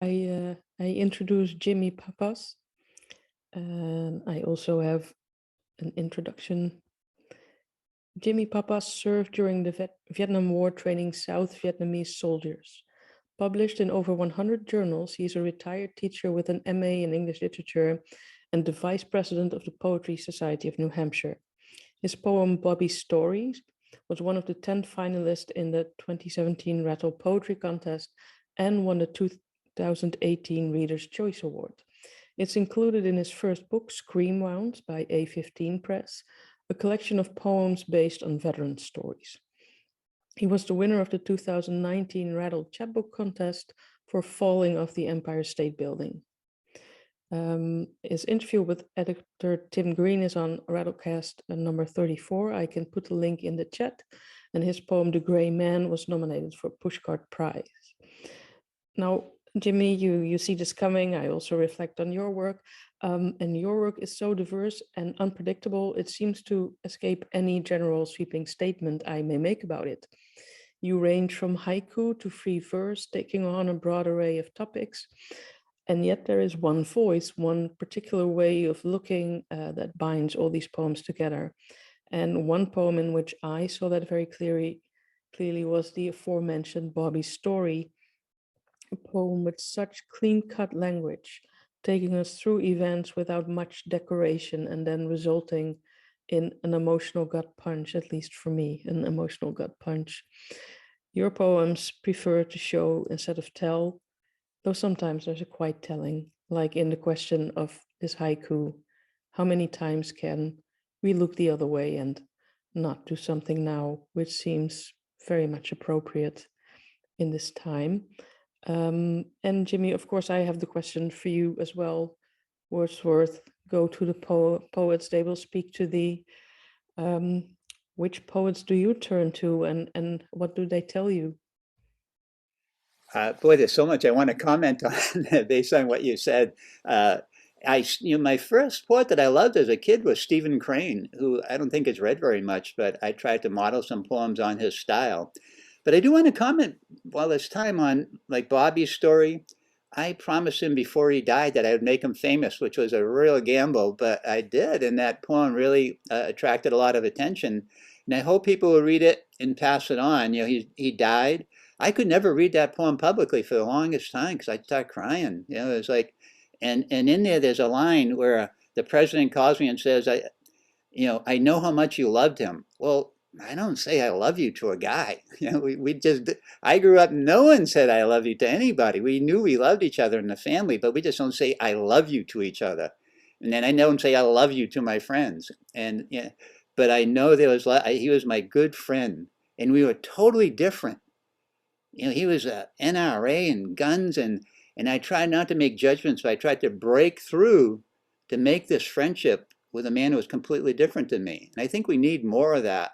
I introduced Jimmy Pappas, and I also have an introduction. Jimmy Pappas served during the Vietnam War training South Vietnamese soldiers. Published in over 100 journals, he is a retired teacher with an MA in English literature and the vice president of the Poetry Society of New Hampshire. His poem Bobby's Stories was one of the 10 finalists in the 2017 Rattle Poetry Contest and won the 2018 Reader's Choice Award. It's included in his first book, Scream Wounds by A15 Press, a collection of poems based on veteran stories. He was the winner of the 2019 Rattle Chapbook Contest for Falling Off the Empire State Building. His interview with editor Tim Green is on Rattlecast number 34. I can put the link in the chat. And his poem, The Gray Man, was nominated for Pushcart Prize. Now, Jimmy, you see this coming. I also reflect on your work. And your work is so diverse and unpredictable, it seems to escape any general sweeping statement I may make about it. You range from haiku to free verse, taking on a broad array of topics. And yet there is one voice, one particular way of looking that binds all these poems together. And one poem in which I saw that very clearly was the aforementioned Bobby's Story, a poem with such clean-cut language, taking us through events without much decoration and then resulting in an emotional gut punch, at least for me, an emotional gut punch. Your poems prefer to show instead of tell, though sometimes there's a quiet telling, like in the question of this haiku, how many times can we look the other way and not do something now, which seems very much appropriate in this time. And Jimmy, of course, I have the question for you as well. Wordsworth, go to the poets, they will speak to thee. Which poets do you turn to and what do they tell you? Boy, there's so much I want to comment on based on what you said. My first poet that I loved as a kid was Stephen Crane, who I don't think is read very much, but I tried to model some poems on his style. But I do want to comment while it's time on like Bobby's Story. I promised him before he died that I would make him famous, which was a real gamble, but I did, and that poem really attracted a lot of attention. And I hope people will read it and pass it on. He died. I could never read that poem publicly for the longest time because I'd start crying. It was like, and in there's a line where the president calls me and says, I know how much you loved him. Well, I don't say I love you to a guy. I grew up, no one said I love you to anybody. We knew we loved each other in the family, but we just don't say I love you to each other. And then I don't say I love you to my friends. And but I know he was my good friend, and we were totally different. He was a NRA and guns, and I tried not to make judgments, but I tried to break through to make this friendship with a man who was completely different than me. And I think we need more of that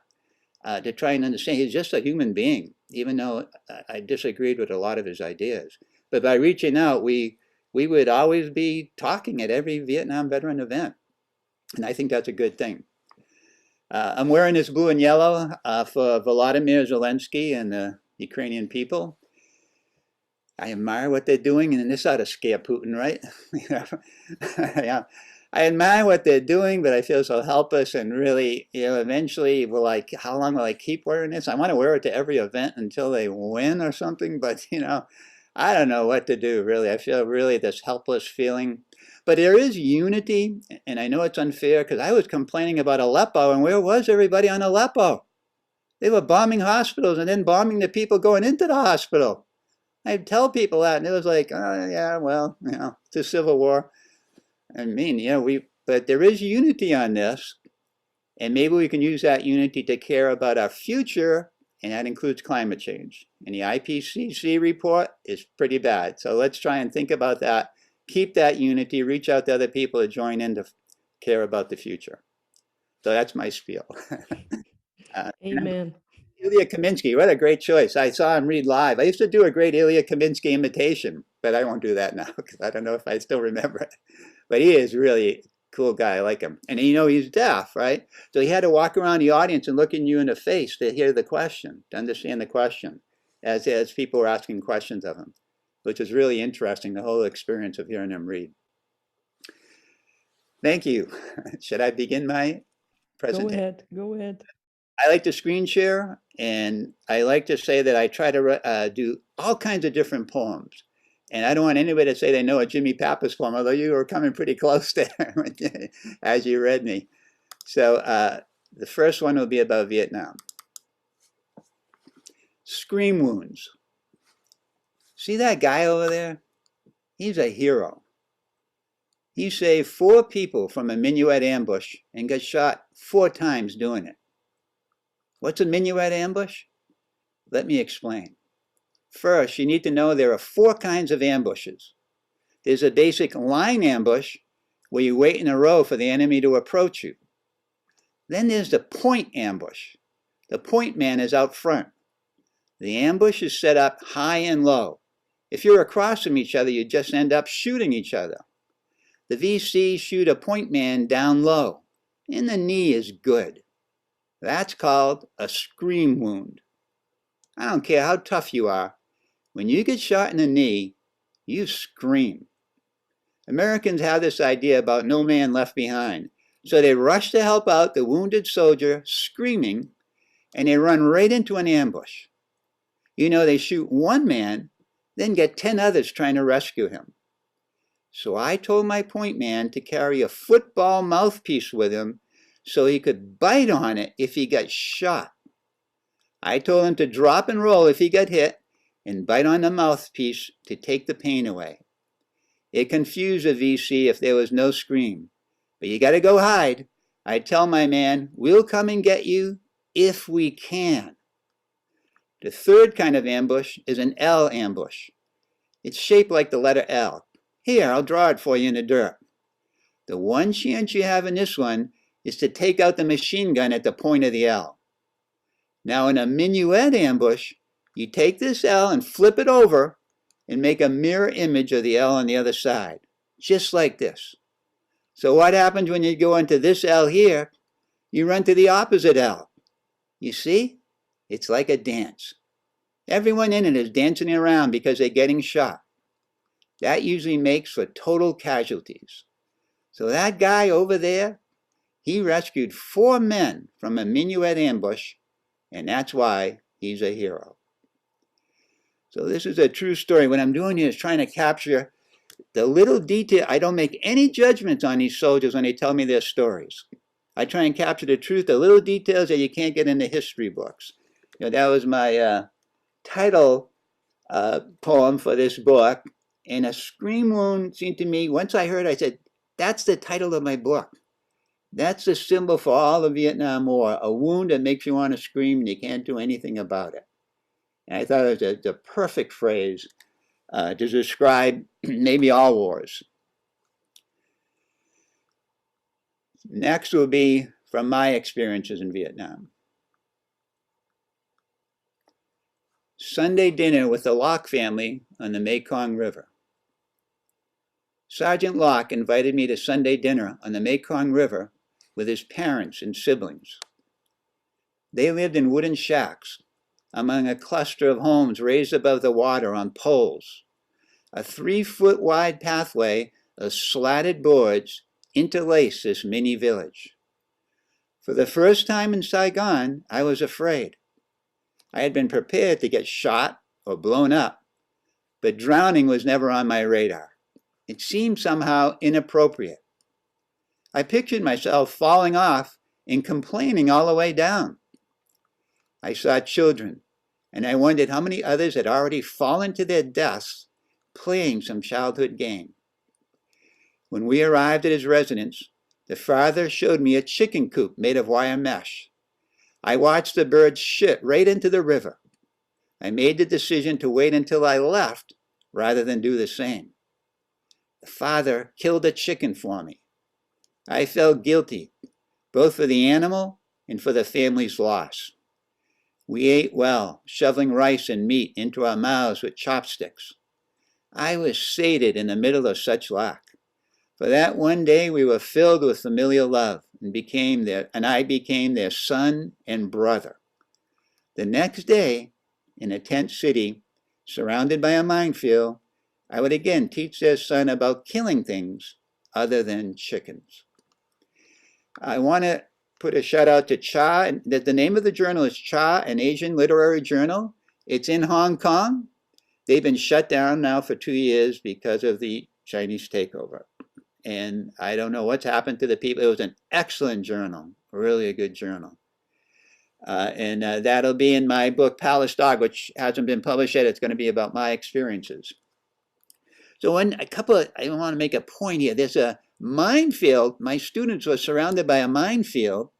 to try and understand he's just a human being, even though I disagreed with a lot of his ideas. But by reaching out, we would always be talking at every Vietnam veteran event. And I think that's a good thing. I'm wearing this blue and yellow for Volodymyr Zelensky and the Ukrainian people. I admire what they're doing, and this ought to scare Putin, right? Yeah. I admire what they're doing, but I feel so helpless, and really, eventually we're like, how long will I keep wearing this? I want to wear it to every event until they win or something, but I don't know what to do, really. I feel really this helpless feeling. But there is unity, and I know it's unfair because I was complaining about Aleppo, and where was everybody on Aleppo? They were bombing hospitals and then bombing the people going into the hospital. I'd tell people that, and it was like, oh, yeah, well, it's a civil war. I mean, but there is unity on this, and maybe we can use that unity to care about our future, and that includes climate change. And the IPCC report is pretty bad, so let's try and think about that, keep that unity, reach out to other people to join in to care about the future. So that's my spiel. Amen. Ilya Kaminsky, what a great choice. I saw him read live. I used to do a great Ilya Kaminsky imitation, but I won't do that now because I don't know if I still remember it. But he is really a cool guy. I like him. And he's deaf, right? So he had to walk around the audience and look in you in the face to hear the question, to understand the question, as people were asking questions of him. which is really interesting, the whole experience of hearing him read. Thank you. Should I begin my presentation? Go ahead. I like to screen share, and I like to say that I try to do all kinds of different poems. And I don't want anybody to say they know a Jimmy Pappas poem, although you were coming pretty close there as you read me. So the first one will be about Vietnam. Scream wounds. See that guy over there? He's a hero. He saved 4 people from a minuet ambush and got shot 4 times doing it. What's a minuet ambush? Let me explain. First, you need to know there are 4 kinds of ambushes. There's a basic line ambush where you wait in a row for the enemy to approach you. Then there's the point ambush. The point man is out front. The ambush is set up high and low. If you're across from each other, you just end up shooting each other. The VCs shoot a point man down low, and the knee is good. That's called a scream wound. I don't care how tough you are. When you get shot in the knee, you scream. Americans have this idea about no man left behind. So they rush to help out the wounded soldier screaming, and they run right into an ambush. You know, they shoot 1 man, then get 10 others trying to rescue him. So I told my point man to carry a football mouthpiece with him so he could bite on it if he got shot. I told him to drop and roll if he got hit and bite on the mouthpiece to take the pain away. It confused the VC if there was no scream. But you got to go hide. I tell my man, we'll come and get you if we can. The third kind of ambush is an L ambush. It's shaped like the letter L. Here, I'll draw it for you in the dirt. The one chance you have in this one is to take out the machine gun at the point of the L. Now in a minuet ambush, you take this L and flip it over and make a mirror image of the L on the other side, just like this. So what happens when you go into this L here? You run to the opposite L. You see? It's like a dance. Everyone in it is dancing around because they're getting shot. That usually makes for total casualties. So that guy over there, he rescued 4 men from a minuet ambush, and that's why he's a hero. So this is a true story. What I'm doing here is trying to capture the little detail. I don't make any judgments on these soldiers when they tell me their stories. I try and capture the truth, the little details that you can't get in the history books. You know, that was my title poem for this book. And a scream wound seemed to me, once I heard it, I said, that's the title of my book. That's the symbol for all the Vietnam War, a wound that makes you want to scream and you can't do anything about it. And I thought it was the perfect phrase to describe maybe all wars. Next will be from my experiences in Vietnam. Sunday dinner with the Locke family on the Mekong River. Sergeant Locke invited me to Sunday dinner on the Mekong River with his parents and siblings. They lived in wooden shacks among a cluster of homes raised above the water on poles. A 3-foot wide pathway of slatted boards interlaced this mini village. For the first time in Saigon, I was afraid. I had been prepared to get shot or blown up, but drowning was never on my radar. It seemed somehow inappropriate. I pictured myself falling off and complaining all the way down. I saw children, and I wondered how many others had already fallen to their deaths playing some childhood game. When we arrived at his residence, the father showed me a chicken coop made of wire mesh. I watched the birds shit right into the river. I made the decision to wait until I left rather than do the same. The father killed a chicken for me. I felt guilty, both for the animal and for the family's loss. We ate well, shoveling rice and meat into our mouths with chopsticks. I was sated in the middle of such lack. For that one day we were filled with familial love and I became their son and brother. The next day, in a tent city, surrounded by a minefield, I would again teach their son about killing things other than chickens. I want to put a shout out to Cha. The name of the journal is Cha, an Asian literary journal. It's in Hong Kong. They've been shut down now for 2 years because of the Chinese takeover. And I don't know what's happened to the people. It was an excellent journal, really a good journal. And that'll be in my book, Palace Dog, which hasn't been published yet. It's going to be about my experiences. So I want to make a point here. There's a minefield. My students were surrounded by a minefield.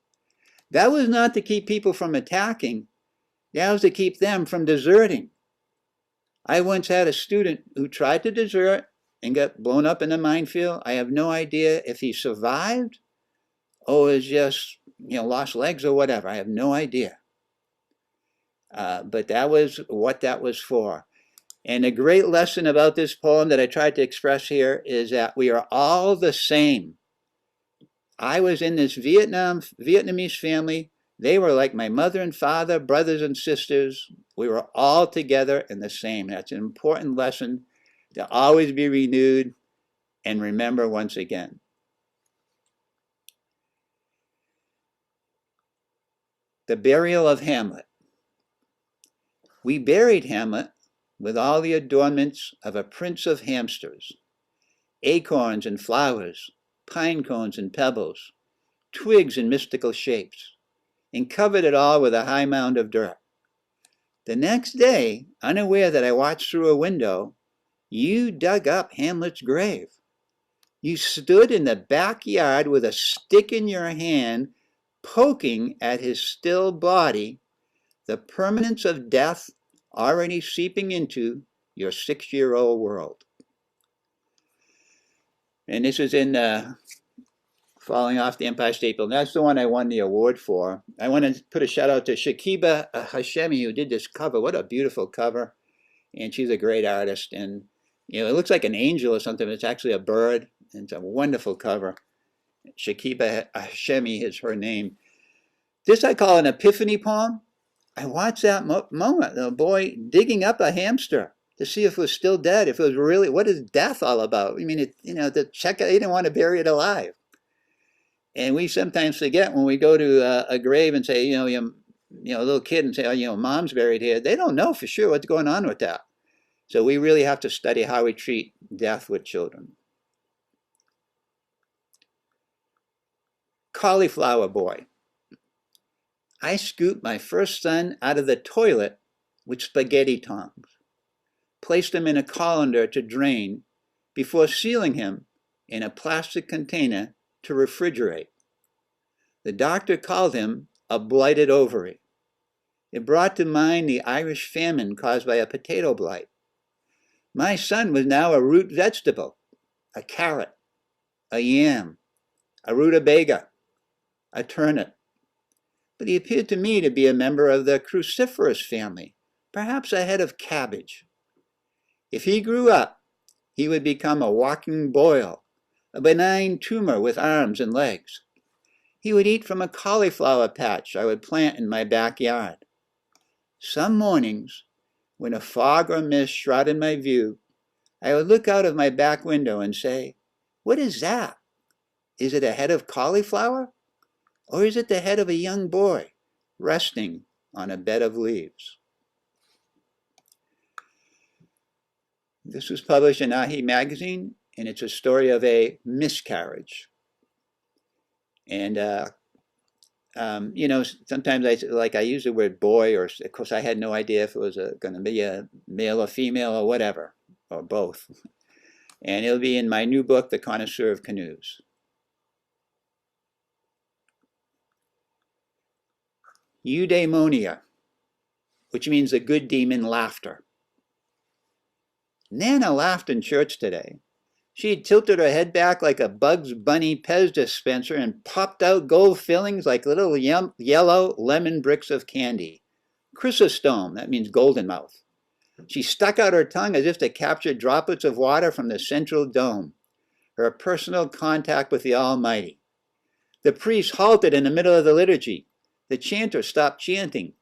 That was not to keep people from attacking. That was to keep them from deserting. I once had a student who tried to desert and got blown up in a minefield. I have no idea if he survived or was just, lost legs or whatever. I have no idea. But that was what that was for. And a great lesson about this poem that I tried to express here is that we are all the same. I was in this Vietnamese family. They were like my mother and father, brothers and sisters. We were all together and the same. That's an important lesson to always be renewed and remember once again. The burial of Hamlet. We buried Hamlet with all the adornments of a prince of hamsters, acorns and flowers, pine cones and pebbles, twigs in mystical shapes, and covered it all with a high mound of dirt. The next day, unaware that I watched through a window, you dug up Hamlet's grave. You stood in the backyard with a stick in your hand, poking at his still body, the permanence of death already seeping into your 6-year-old world. And this is in Falling Off the Empire State Building. That's the one I won the award for. I want to put a shout out to Shakiba Hashemi, who did this cover. What a beautiful cover. And she's a great artist. And it looks like an angel or something. It's actually a bird. And it's a wonderful cover. Shakiba Hashemi is her name. This I call an epiphany poem. I watched that moment, the boy digging up a hamster to see if it was still dead, if it was really, what is death all about? I mean, to check it, he didn't want to bury it alive. And we sometimes forget when we go to a grave and say, a little kid and say, oh, mom's buried here. They don't know for sure what's going on with that. So we really have to study how we treat death with children. Cauliflower boy. I scooped my first son out of the toilet with spaghetti tongs, placed him in a colander to drain before sealing him in a plastic container to refrigerate. The doctor called him a blighted ovary. It brought to mind the Irish famine caused by a potato blight. My son was now a root vegetable, a carrot, a yam, a rutabaga, a turnip. But he appeared to me to be a member of the cruciferous family, perhaps a head of cabbage. If he grew up, he would become a walking boil, a benign tumor with arms and legs. He would eat from a cauliflower patch I would plant in my backyard. Some mornings, when a fog or mist shrouded my view, I would look out of my back window and say, "What is that? Is it a head of cauliflower? Or is it the head of a young boy resting on a bed of leaves?" This was published in Ahi magazine, and it's a story of a miscarriage. And, sometimes I use the word boy, or of course I had no idea if it was going to be a male or female or whatever, or both. And it'll be in my new book, The Connoisseur of Canoes. Eudaimonia, which means the good demon laughter. Nana laughed in church today. She had tilted her head back like a Bugs Bunny Pez dispenser and popped out gold fillings like little yellow lemon bricks of candy. Chrysostome, that means golden mouth. She stuck out her tongue as if to capture droplets of water from the central dome, her personal contact with the Almighty. The priest halted in the middle of the liturgy. The chanter stopped chanting.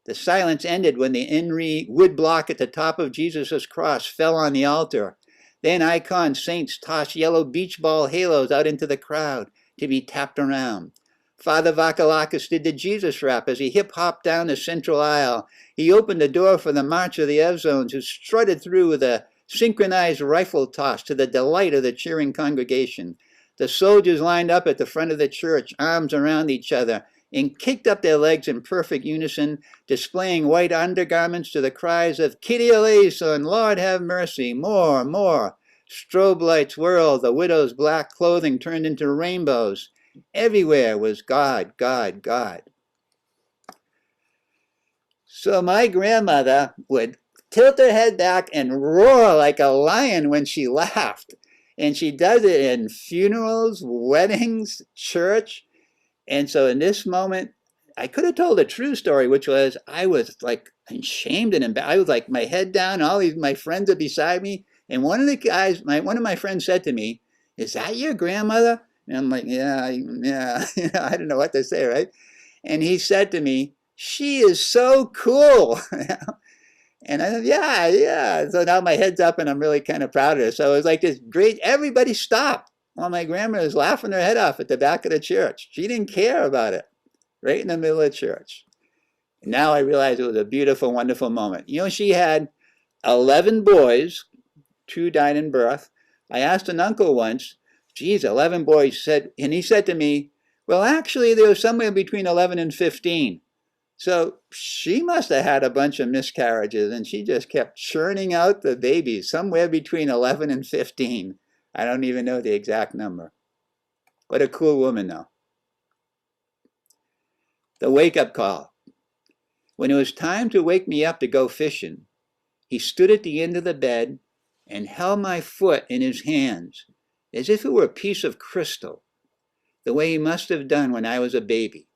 The silence ended when the Inri wood block at the top of Jesus' cross fell on the altar. Then icon saints toss yellow beach ball halos out into the crowd to be tapped around. Father Vakalakis did the Jesus rap as he hip-hopped down the central aisle. He opened the door for the March of the Evzones, who strutted through with a synchronized rifle toss to the delight of the cheering congregation. The soldiers lined up at the front of the church, arms around each other, and kicked up their legs in perfect unison, displaying white undergarments to the cries of Kyrie eleison, Lord have mercy, more, more. Strobe lights whirled, the widow's black clothing turned into rainbows. Everywhere was God, God, God. So my grandmother would tilt her head back and roar like a lion when she laughed. And she does it in funerals, weddings, church. And so in this moment, I could have told a true story, which was I was like ashamed and embarrassed. I was like my head down, my friends are beside me. And one of the guys, one of my friends said to me, "Is that your grandmother?" And I'm like, yeah. I didn't know what to say, right? And he said to me, "She is so cool." And I said, yeah. So now my head's up and I'm really kind of proud of her. So it was like this great, everybody stopped while my grandmother was laughing her head off at the back of the church. She didn't care about it, right in the middle of church. And now I realize it was a beautiful, wonderful moment. You know, she had 11 boys, 2 died in birth. I asked an uncle once, geez, 11 boys, and he said to me, well, actually, there was somewhere between 11 and 15. So she must have had a bunch of miscarriages, and she just kept churning out the babies, somewhere between 11 and 15. I don't even know the exact number. What a cool woman, though. The wake-up call. When it was time to wake me up to go fishing, he stood at the end of the bed and held my foot in his hands as if it were a piece of crystal, the way he must have done when I was a baby.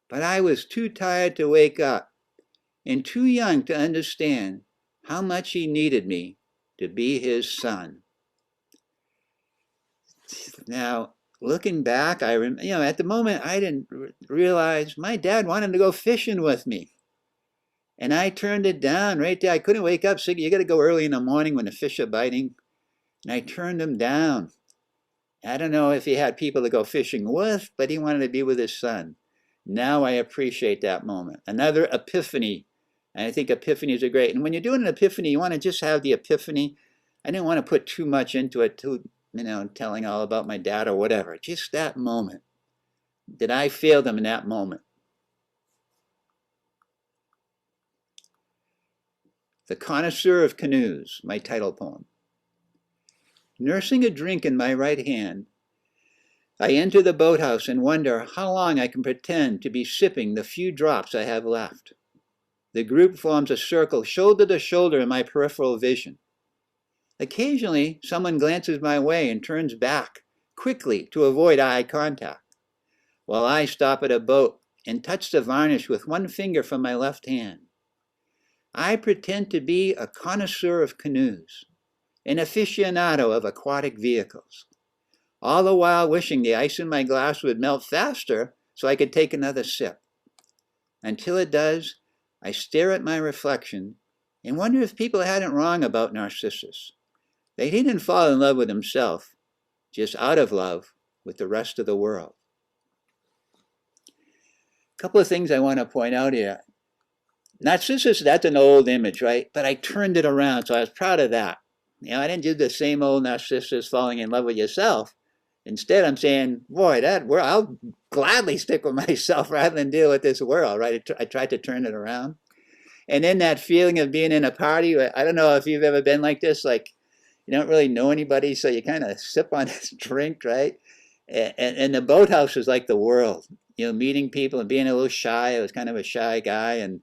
But I was too tired to wake up and too young to understand how much he needed me to be his son. Now, looking back, at the moment, I didn't realize my dad wanted to go fishing with me. And I turned it down right there. I couldn't wake up. So you got to go early in the morning when the fish are biting. And I turned him down. I don't know if he had people to go fishing with, but he wanted to be with his son. Now I appreciate that moment. Another epiphany. And I think epiphanies are great. And when you're doing an epiphany, you want to just have the epiphany. I didn't want to put too much into it, telling all about my dad or whatever. Just that moment. Did I fail them in that moment? The Connoisseur of Canoes, my title poem. Nursing a drink in my right hand, I enter the boathouse and wonder how long I can pretend to be sipping the few drops I have left. The group forms a circle shoulder to shoulder in my peripheral vision. Occasionally, someone glances my way and turns back quickly to avoid eye contact, while I stop at a boat and touch the varnish with one finger from my left hand. I pretend to be a connoisseur of canoes, an aficionado of aquatic vehicles, all the while wishing the ice in my glass would melt faster so I could take another sip. Until it does, I stare at my reflection and wonder if people had it wrong about Narcissus. They didn't fall in love with himself, just out of love with the rest of the world. A couple of things I want to point out here. Narcissus, that's an old image, right? But I turned it around, so I was proud of that. I didn't do the same old Narcissus falling in love with yourself. Instead, I'm saying, boy, I'll gladly stick with myself rather than deal with this world, right? I tried to turn it around. And then that feeling of being in a party, I don't know if you've ever been like this, like you don't really know anybody, so you kind of sip on this drink, right? And the boathouse is like the world, meeting people and being a little shy. I was kind of a shy guy and,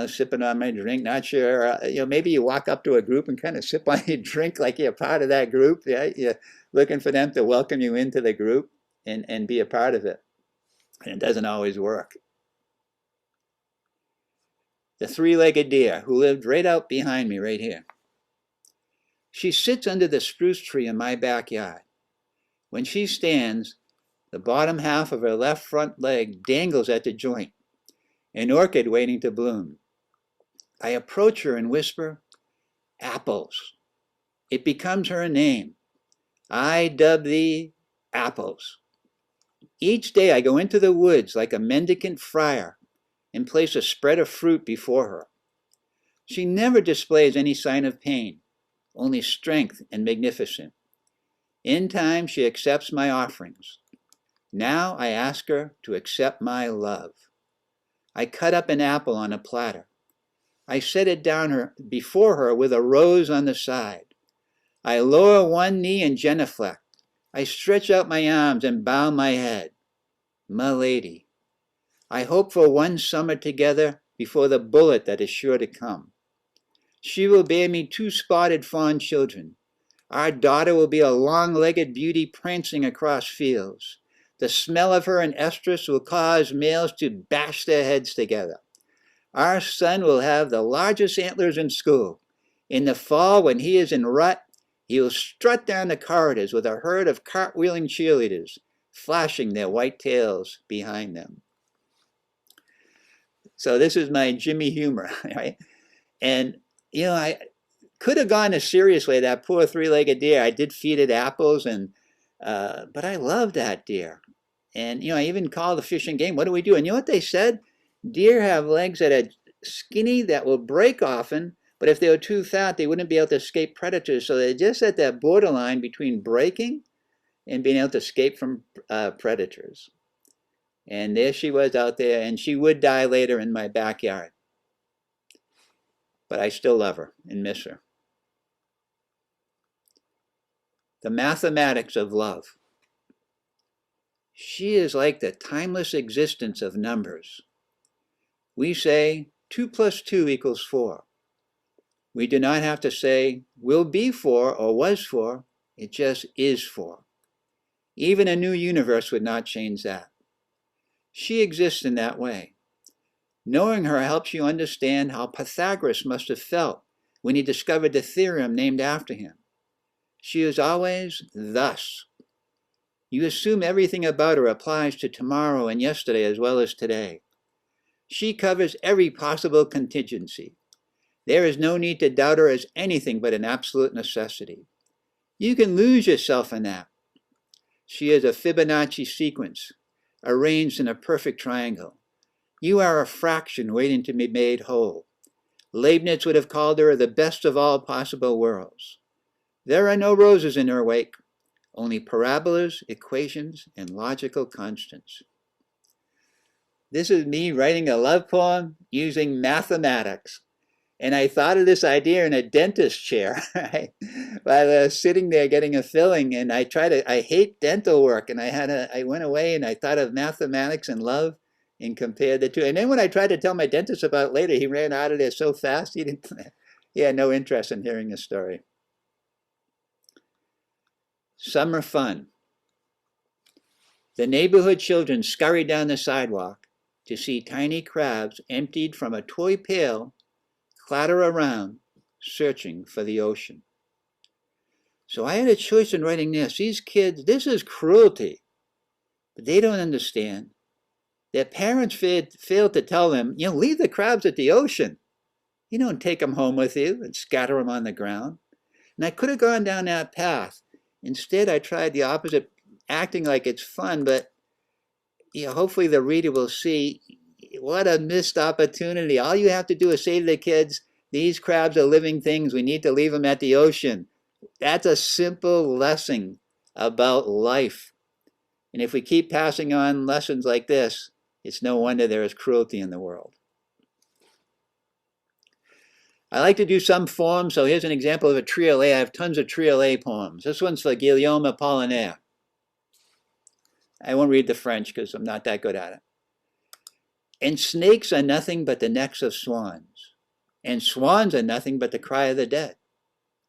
sipping on my drink, not sure, maybe you walk up to a group and kind of sip on your drink like you're part of that group, right? You're looking for them to welcome you into the group and be a part of it. And it doesn't always work. The three-legged deer who lived right out behind me right here. She sits under the spruce tree in my backyard. When she stands, the bottom half of her left front leg dangles at the joint, an orchid waiting to bloom. I approach her and whisper, apples. It becomes her name. I dub thee Apples. Each day I go into the woods like a mendicant friar and place a spread of fruit before her. She never displays any sign of pain, only strength and magnificence. In time she accepts my offerings. Now I ask her to accept my love. I cut up an apple on a platter. I set it down before her with a rose on the side. I lower one knee and genuflect. I stretch out my arms and bow my head. My lady, I hope for one summer together before the bullet that is sure to come. She will bear me 2 spotted fawn children. Our daughter will be a long-legged beauty prancing across fields. The smell of her in estrus will cause males to bash their heads together. Our son will have the largest antlers in school. In the fall, when he is in rut, he will strut down the corridors with a herd of cartwheeling cheerleaders, flashing their white tails behind them. So this is my Jimmy humor, right? And, I could have gone a serious way. That poor 3-legged deer, I did feed it apples, but I love that deer. And, I even call the Fish and Game, what do we do? And you know what they said? Deer have legs that are skinny that will break often, but if they were too fat, they wouldn't be able to escape predators. So they're just at that borderline between breaking and being able to escape from predators. And there she was out there, and she would die later in my backyard. But I still love her and miss her. The mathematics of love. She is like the timeless existence of numbers. We say 2 plus 2 equals 4. We do not have to say will be 4 or was 4. It just is 4. Even a new universe would not change that. She exists in that way. Knowing her helps you understand how Pythagoras must have felt when he discovered the theorem named after him. She is always thus. You assume everything about her applies to tomorrow and yesterday as well as today. She covers every possible contingency. There is no need to doubt her as anything but an absolute necessity. You can lose yourself in that. She is a Fibonacci sequence, arranged in a perfect triangle. You are a fraction waiting to be made whole. Leibniz would have called her the best of all possible worlds. There are no roses in her wake, only parabolas, equations, and logical constants. This is me writing a love poem using mathematics. And I thought of this idea in a dentist chair, right? While I was sitting there getting a filling, and I hate dental work, and I went away and I thought of mathematics and love and compared the two. And then when I tried to tell my dentist about it later, he ran out of there so fast, he had no interest in hearing the story. Summer fun. The neighborhood children scurry down the sidewalk to see tiny crabs emptied from a toy pail clatter around, searching for the ocean. So I had a choice in writing this. These kids, this is cruelty, but they don't understand. Their parents failed to tell them, leave the crabs at the ocean. You don't take them home with you and scatter them on the ground. And I could have gone down that path. Instead, I tried the opposite, acting like it's fun, but hopefully the reader will see what a missed opportunity. All you have to do is say to the kids, these crabs are living things. We need to leave them at the ocean. That's a simple lesson about life. And if we keep passing on lessons like this, it's no wonder there is cruelty in the world. I like to do some forms, so here's an example of a triolet. I have tons of triolet poems. This one's for Guillaume Apollinaire. I won't read the French because I'm not that good at it. And snakes are nothing but the necks of swans. And swans are nothing but the cry of the dead.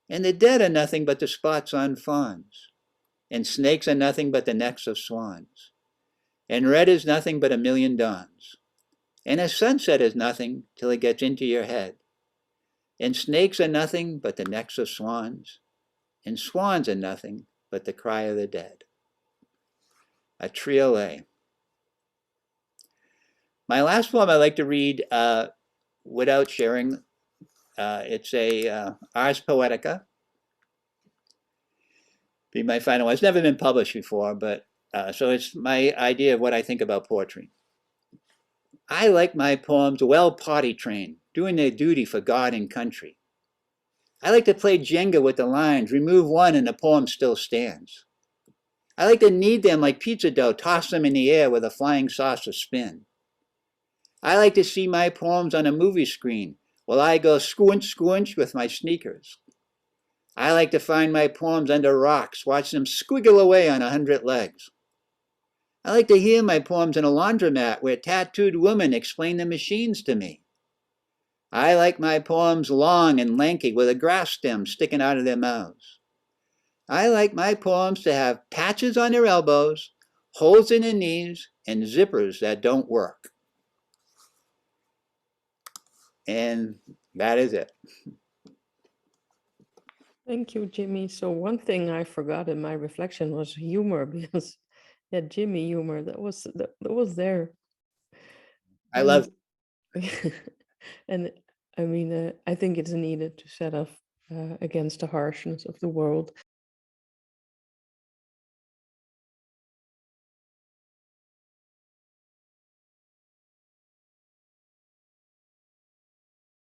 And the dead are nothing but the spots on fawns. And snakes are nothing but the necks of swans. And red is nothing but a million dawns. And a sunset is nothing till it gets into your head. And snakes are nothing but the necks of swans. And swans are nothing but the cry of the dead. A triolet. My last poem I like to read without sharing. It's a Ars Poetica. be my final one. It's never been published before, but so it's my idea of what I think about poetry. I like my poems well potty trained, doing their duty for God and country. I like to play Jenga with the lines, remove one and the poem still stands. I like to knead them like pizza dough, toss them in the air with a flying saucer spin. I like to see my poems on a movie screen while I go squinch squinch with my sneakers. I like to find my poems under rocks, watch them squiggle away on 100 legs. I like to hear my poems in a laundromat where tattooed women explain the machines to me. I like my poems long and lanky with a grass stem sticking out of their mouths. I like my poems to have patches on their elbows, holes in their knees, and zippers that don't work. And that is it. Thank you, Jimmy. So one thing I forgot in my reflection was humor, because yeah, Jimmy humor that was there. I love And and I mean, I think it's needed to set off against the harshness of the world.